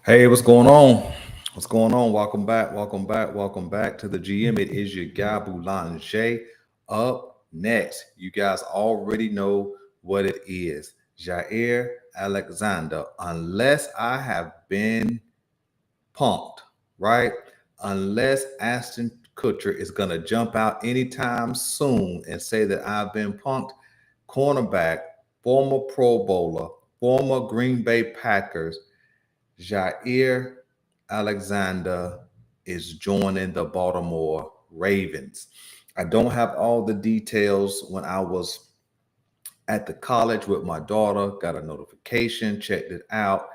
Hey, what's going on? What's going on? Welcome back. Welcome back. Welcome back to the GM. It is your guy Boulanger. Up next, you guys already know what it is. Jair Alexander. Unless I have been punked, right? Unless Ashton Kutcher is going to jump out anytime soon and say that I've been punked, cornerback, former Pro Bowler, former Green Bay Packers, Jair Alexander is joining the Baltimore Ravens. I don't have all the details. When I was at the college with my daughter, got a notification, checked it out,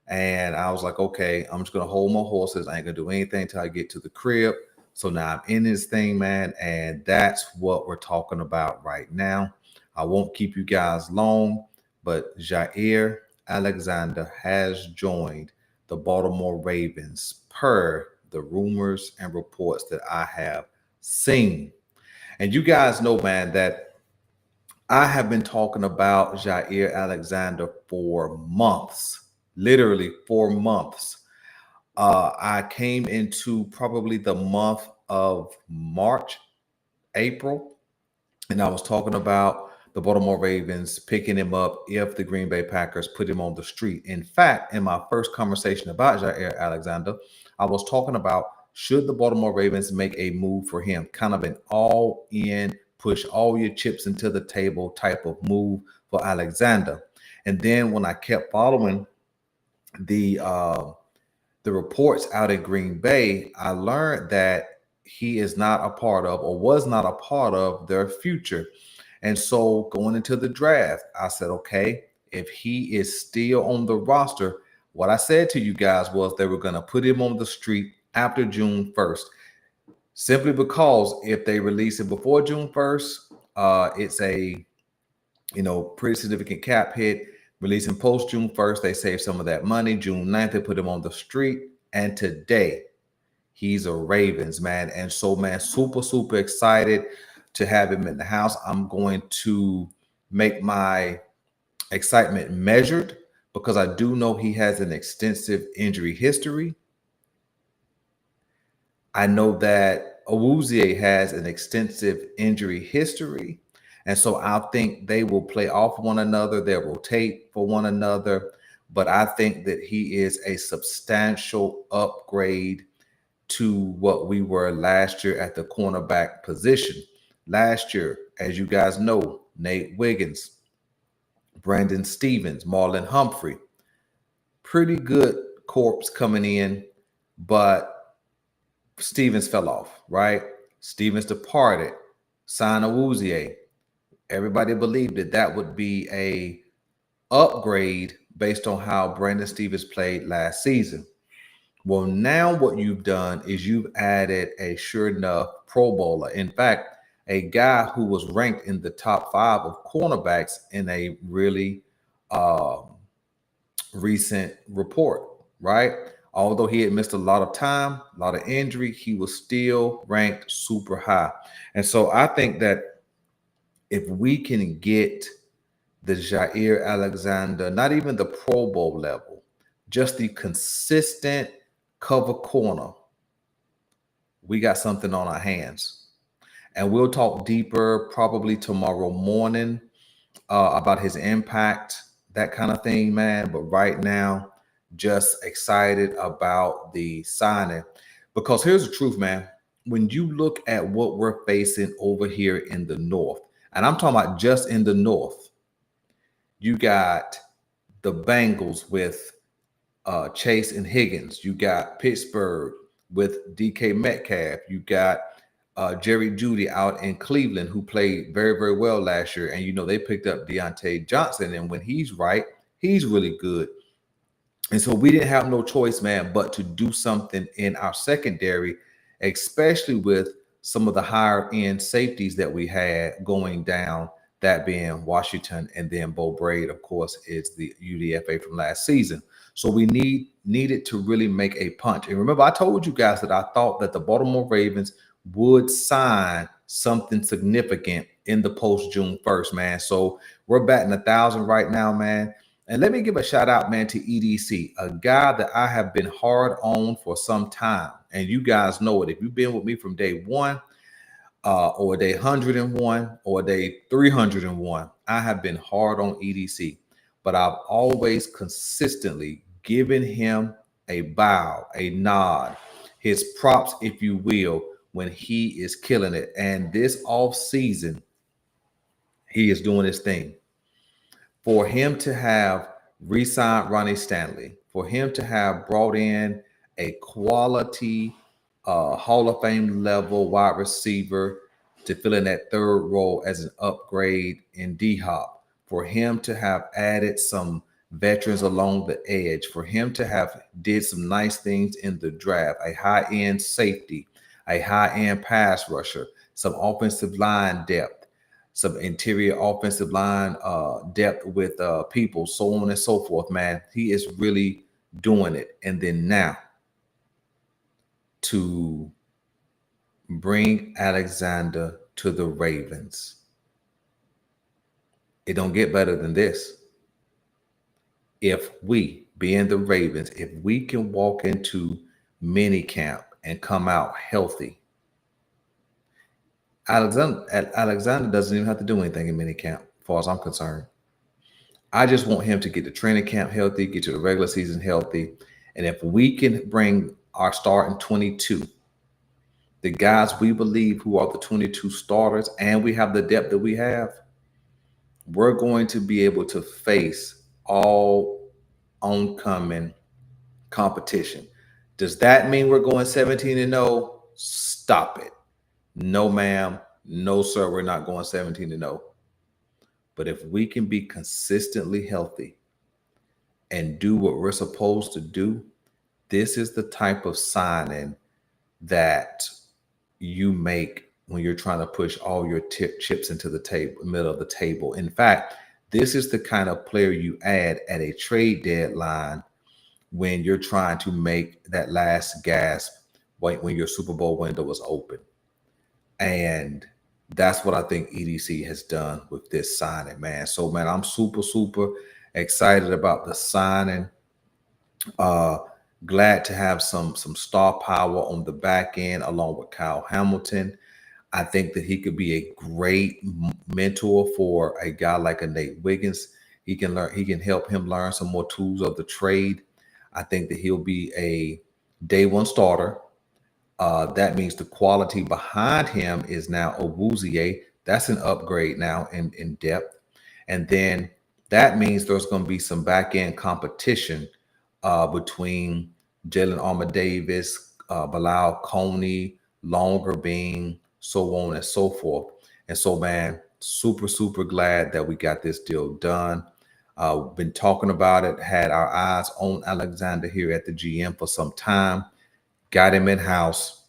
and I was like, okay, I'm just gonna hold my horses. I ain't gonna do anything till I get to the crib. So now I'm in this thing, man, and that's what we're talking about right now. I won't keep you guys long, but Jair Alexander has joined the Baltimore Ravens per the rumors and reports that I have seen. And you guys know, man, that I have been talking about Jair Alexander for months, literally for months. I came into probably the month of March, April, and I was talking about the Baltimore Ravens picking him up if the Green Bay Packers put him on the street. In fact, in my first conversation about Jair Alexander, I was talking about should the Baltimore Ravens make a move for him, kind of an all in, push all your chips into the table type of move for Alexander. And then when I kept following the uh, the reports out in Green Bay, I learned that he is not a part of or was not a part of their future. And so going into the draft, I said, okay, if he is still on the roster, what I said to you guys was they were going to put him on the street after June 1st, simply because if they release him before June 1st, it's a pretty significant cap hit. Releasing post June 1st, they save some of that money. June 9th, they put him on the street. And today, he's a Ravens, man. And so, man, super, super excited to have him in the house. I'm going to make my excitement measured because I do know he has an extensive injury history. I know that Awuzie has an extensive injury history. And so I think they will play off one another. They'll rotate for one another. But I think that he is a substantial upgrade to what we were last year at the cornerback position. Last year, as you guys know, Nate Wiggins, Brandon Stevens, Marlon Humphrey, pretty good corps coming in, but Stevens fell off, right? Stevens departed, signed Awuzie. Everybody believed that that would be a upgrade based on how Brandon Stevens played last season. Well, now what you've done is you've added a sure enough Pro Bowler. In fact, a guy who was ranked in the top 5 of cornerbacks in a really recent report, right? Although he had missed a lot of time, a lot of injury, he was still ranked super high. And so I think that if we can get the Jair Alexander, not even the Pro Bowl level, just the consistent cover corner, we got something on our hands. And we'll talk deeper probably tomorrow morning about his impact, that kind of thing, man. But right now, just excited about the signing. Because here's the truth, man. When you look at what we're facing over here in the North, and I'm talking about just in the North, you got the Bengals with Chase and Higgins. You got Pittsburgh with DK Metcalf. You got Jerry Jeudy out in Cleveland, who played very, very well last year. And, they picked up Deontay Johnson. And when he's right, he's really good. And so we didn't have no choice, man, but to do something in our secondary, especially with some of the higher end safeties that we had going down, that being Washington, and then Bo Braid, of course, is the UDFA from last season. So we needed to really make a punch. And remember, I told you guys that I thought that the Baltimore Ravens would sign something significant in the post June 1st, man. So we're batting 1,000 right now, man. And let me give a shout out, man, to EDC, a guy that I have been hard on for some time. And you guys know it. If you've been with me from day one, or day 101, or day 301, I have been hard on EDC. But I've always consistently given him a bow, a nod, his props, if you will, when he is killing it. And this off season, he is doing his thing. For him to have re-signed Ronnie Stanley, for him to have brought in a quality Hall of Fame level wide receiver to fill in that third role as an upgrade in D-Hop, for him to have added some veterans along the edge, for him to have did some nice things in the draft, a high-end safety, a high-end pass rusher, some offensive line depth, some interior offensive line depth with people, so on and so forth, man. He is really doing it. And then now to bring Alexander to the Ravens, it don't get better than this. If we, being the Ravens, if we can walk into mini camp and come out healthy, Alexander doesn't even have to do anything in minicamp, as far as I'm concerned. I just want him to get to training camp healthy, get to the regular season healthy. And if we can bring our starting 22, the guys we believe who are the 22 starters, and we have the depth that we have, we're going to be able to face all oncoming competition. Does that mean we're going 17-0? Stop it. No, ma'am. No, sir. We're not going 17-0. But if we can be consistently healthy and do what we're supposed to do, this is the type of signing that you make when you're trying to push all your chips into the table, middle of the table. In fact, this is the kind of player you add at a trade deadline when you're trying to make that last gasp when your Super Bowl window is open. And that's what I think EDC has done with this signing, man. So, man, I'm super, super excited about the signing. Glad to have some star power on the back end along with Kyle Hamilton. I think that he could be a great mentor for a guy like a Nate Wiggins. He can help him learn some more tools of the trade. I think that he'll be a day one starter. That means the quality behind him is now Awuzie. That's an upgrade now in depth. And then that means there's going to be some back end competition between Jalen Armour-Davis, Bilal Coney, Longer Bean, so on and so forth. And so, man, super, super glad that we got this deal done. Been talking about it, had our eyes on Alexander here at the GM for some time, got him in-house.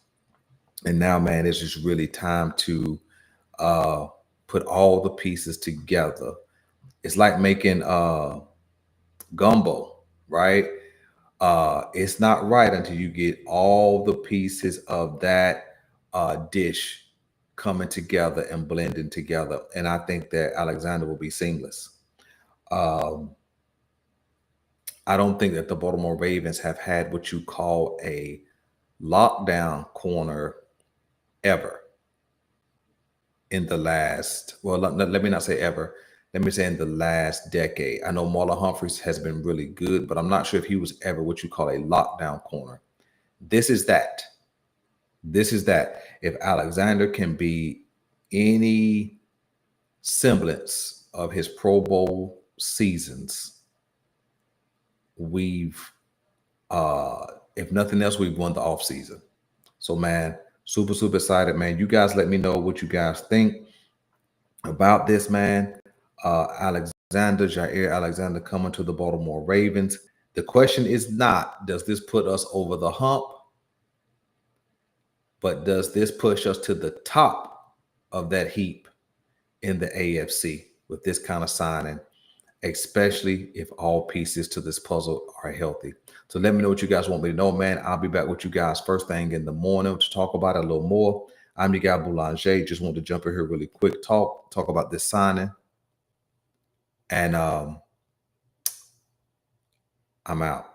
And now, man, it's just really time to put all the pieces together. It's like making gumbo, right? It's not right until you get all the pieces of that dish coming together and blending together. And I think that Alexander will be seamless. I don't think that the Baltimore Ravens have had what you call a lockdown corner ever in the last, well, let me not say ever. Let me say in the last decade. I know Marlon Humphreys has been really good, but I'm not sure if he was ever what you call a lockdown corner. This is that. This is that. If Alexander can be any semblance of his Pro Bowl seasons, we've, if nothing else, we've won the offseason. So, man, super, super excited, man. You guys let me know what you guys think about this, man. Jair Alexander coming to the Baltimore Ravens. The question is not, does this put us over the hump? But does this push us to the top of that heap in the AFC with this kind of signing, especially if all pieces to this puzzle are healthy? So let me know what you guys want me to know, man. I'll be back with you guys first thing in the morning to talk about it a little more. I'm your guy, Boulanger. Just want to jump in here really quick, talk about this signing. And I'm out.